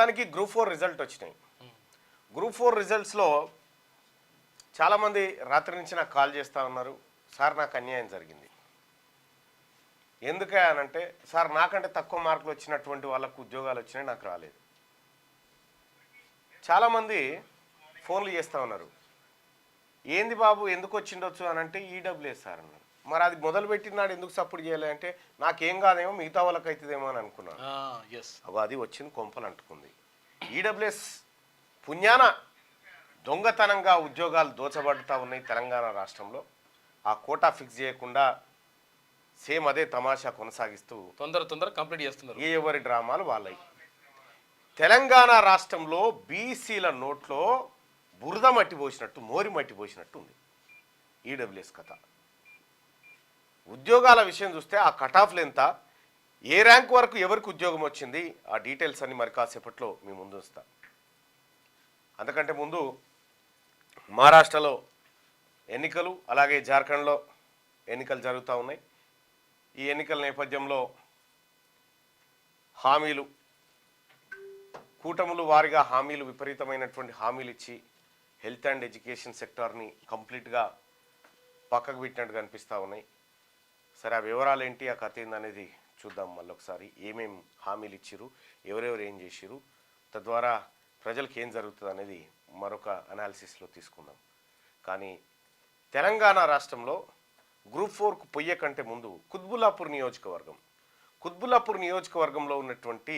మొత్తానికి group 4 result వచ్చినాయి. Group 4 రిజల్ట్స్లో చాలామంది రాత్రి నుంచి నాకు కాల్ చేస్తూ ఉన్నారు, సార్ నాకు అన్యాయం జరిగింది. ఎందుకే అనంటే, సార్ నాకంటే తక్కువ మార్కులు వచ్చినటువంటి వాళ్ళకు ఉద్యోగాలు వచ్చినాయి, నాకు రాలేదు. చాలామంది ఫోన్లు చేస్తూ ఉన్నారు, ఏంది బాబు ఎందుకు వచ్చిండొచ్చు అని అంటే ఈడబ్ల్యూఎస్ సార్ అన్నారు. మరి అది మొదలుపెట్టినాడు ఎందుకు సపోర్ట్ చేయలే అంటే, నాకేం కాదేమో మిగతా వాళ్ళకి అవుతుందేమో అని అనుకున్నాను. అది వచ్చింది కొంపలు అంటుకుంది. ఈడబ్ల్యూఎస్ పుణ్యాన దొంగతనంగా ఉద్యోగాలు దోచబడుతూ ఉన్నాయి తెలంగాణ రాష్ట్రంలో. ఆ కోటా ఫిక్స్ చేయకుండా సేమ్ అదే తమాషా కొనసాగిస్తూ తొందర కంప్లీట్ చేస్తున్నారు. ఎవరి డ్రామాలు వాళ్ళవి. తెలంగాణ రాష్ట్రంలో బీసీల నోట్లో బురద మట్టి పోసినట్టు, మోరి మట్టి పోసినట్టు ఉంది ఈడబ్ల్యూఎస్ కథ. ఉద్యోగాల విషయం చూస్తే ఆ కట్ ఆఫ్లు ఎంత, ఏ ర్యాంక్ వరకు ఎవరికి ఉద్యోగం వచ్చింది, ఆ డీటెయిల్స్ అన్ని మరి కాసేపట్లో మీ ముందు వస్తా. అంతకంటే ముందు మహారాష్ట్రలో ఎన్నికలు, అలాగే జార్ఖండ్లో ఎన్నికలు జరుగుతూ ఉన్నాయి. ఈ ఎన్నికల నేపథ్యంలో హామీలు, కూటములు వారిగా హామీలు, విపరీతమైనటువంటి హామీలు ఇచ్చి హెల్త్ అండ్ ఎడ్యుకేషన్ సెక్టార్ని కంప్లీట్గా పక్కకు పెట్టినట్టు కనిపిస్తూ ఉన్నాయి. సరే, ఆ వివరాలు ఏంటి, ఆ కథ ఏందనేది చూద్దాం మళ్ళొకసారి. ఏమేం హామీలు ఇచ్చిరు, ఎవరెవరు ఏం చేసిరు, తద్వారా ప్రజలకు ఏం జరుగుతుంది అనేది మరొక అనాలిసిస్లో తీసుకుందాం. కానీ తెలంగాణ రాష్ట్రంలో గ్రూప్ 4కు పొయ్యే కంటే ముందు కుత్బుల్లాపూర్ నియోజకవర్గంలో ఉన్నటువంటి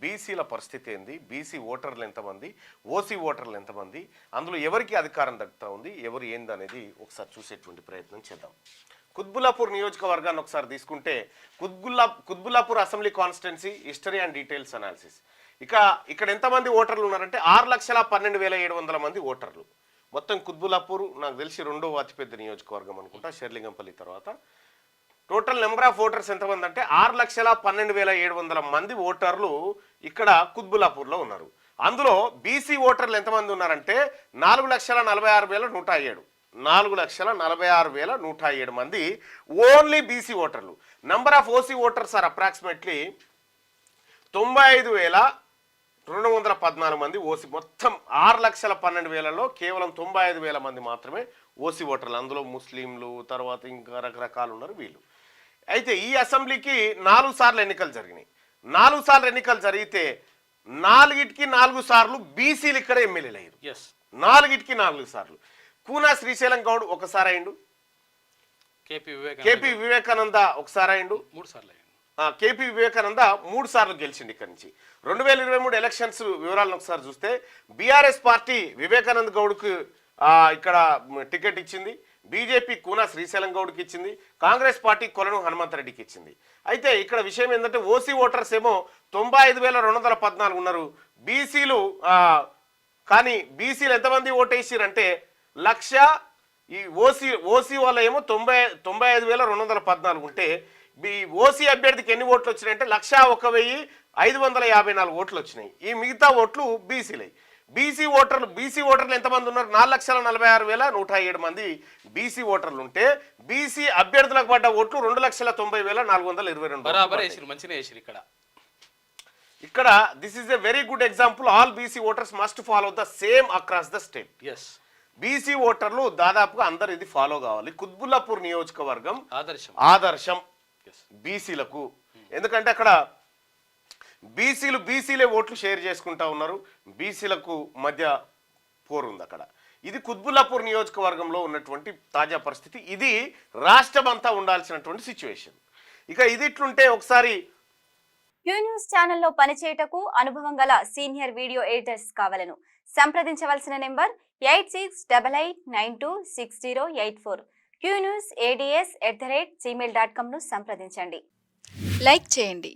బీసీల పరిస్థితి ఏంది, బీసీ ఓటర్లు ఎంతమంది, ఓసీ ఓటర్లు ఎంతమంది, అందులో ఎవరికి అధికారం దక్కుతూ ఉంది, ఎవరు ఏందనేది ఒకసారి చూసేటువంటి ప్రయత్నం చేద్దాం. కుత్బుల్లాపూర్ నియోజకవర్గాన్ని ఒకసారి తీసుకుంటే Quthbullapur assembly constituency history and details analysis. ఇక్కడ ఎంతమంది ఓటర్లు ఉన్నారంటే 6,12,700 మంది ఓటర్లు. మొత్తం కుత్బుల్లాపూర్ నాకు తెలిసి రెండో అతిపెద్ద నియోజకవర్గం అనుకుంటా, షెర్లింగంపల్లి తర్వాత. టోటల్ నెంబర్ ఆఫ్ ఓటర్స్ ఎంతమంది అంటే 6,12,700 మంది ఓటర్లు ఇక్కడ కుత్బుల్లాపూర్లో ఉన్నారు. అందులో బీసీ ఓటర్లు ఎంతమంది ఉన్నారంటే 4,46,107. 4,46,107 మంది ఓన్లీ బీసీ ఓటర్లు. Number of OC voters are approximately 95,214 మంది ఓసీ. మొత్తం 6,12,000లో కేవలం 95,000 మంది మాత్రమే ఓసీ ఓటర్లు. అందులో ముస్లింలు, తర్వాత ఇంకా రకరకాలు ఉన్నారు వీళ్ళు. అయితే ఈ అసెంబ్లీకి 4 సార్లు ఎన్నికలు జరిగినాయి. 4 సార్లు ఎన్నికలు జరిగితే 4కి 4 సార్లు బీసీలు ఇక్కడ ఎమ్మెల్యేలు అయ్యారు. 4కి 4 సార్లు. కూనా శ్రీశైలం గౌడ్ ఒకసారి అయిండు, కేపీ వివేకానంద ఒకసారి అయిండు, 3 సార్లు అయ్యిండు. కేపీ వివేకానంద 3 సార్లు గెలిచిండు ఇక్కడి నుంచి. 2023 ఎలక్షన్స్ వివరాలను ఒకసారి చూస్తే బీఆర్ఎస్ పార్టీ వివేకానంద గౌడ్కు ఇక్కడ టికెట్ ఇచ్చింది, బీజేపీ కూనా శ్రీశైలం గౌడ్కి ఇచ్చింది, కాంగ్రెస్ పార్టీ కొలను హనుమంతరెడ్డికి ఇచ్చింది. అయితే ఇక్కడ విషయం ఏంటంటే ఓసీ ఓటర్స్ ఏమో 95,214 ఉన్నారు. బీసీలు కానీ బీసీలు ఎంతమంది ఓటేసిరంటే ఈ ఓసీ వాళ్ళ ఏమో 95,214 ఉంటే ఓసీ అభ్యర్థికి ఎన్ని ఓట్లు వచ్చినాయంటే 101,554 ఓట్లు వచ్చినాయి. ఈ మిగతా ఓట్లు బీసీలై. బీసీ ఓటర్లు ఎంతమంది ఉన్నారు? 4,46,107 మంది బీసీ ఓటర్లు ఉంటే బీసీ అభ్యర్థులకు పడ్డ ఓట్లు 2,90,422. ఇక్కడ this is a very good example. All BC voters must follow the same across the state. BC ఓటర్లు దాదాపుగా అందరు ఇది ఫాలో కావాలి. కుత్బుల్లాపూర్ నియోజకవర్గం ఆదర్శం బీసీలకు. ఎందుకంటే అక్కడ బీసీలే ఓట్లు షేర్ చేసుకుంటా ఉన్నారు, బీసీలకు మధ్య పోరు ఉంది అక్కడ. ఇది కుత్బుల్లాపూర్ నియోజకవర్గంలో ఉన్నటువంటి తాజా పరిస్థితి. ఇది రాష్ట్రం అంతా ఉండాల్సినటువంటి సిచ్యువేషన్. ఇక ఇది ఇట్లుంటే ఒకసారి క్యూ న్యూస్ ఛానల్లో పనిచేయటకు అనుభవం గల సీనియర్ వీడియో ఎడిటర్స్ కావాలను సంప్రదించవలసిన నెంబర్ 8688926084. qnewsads@gmail.com ను సంప్రదించండి. లైక్ చేయండి.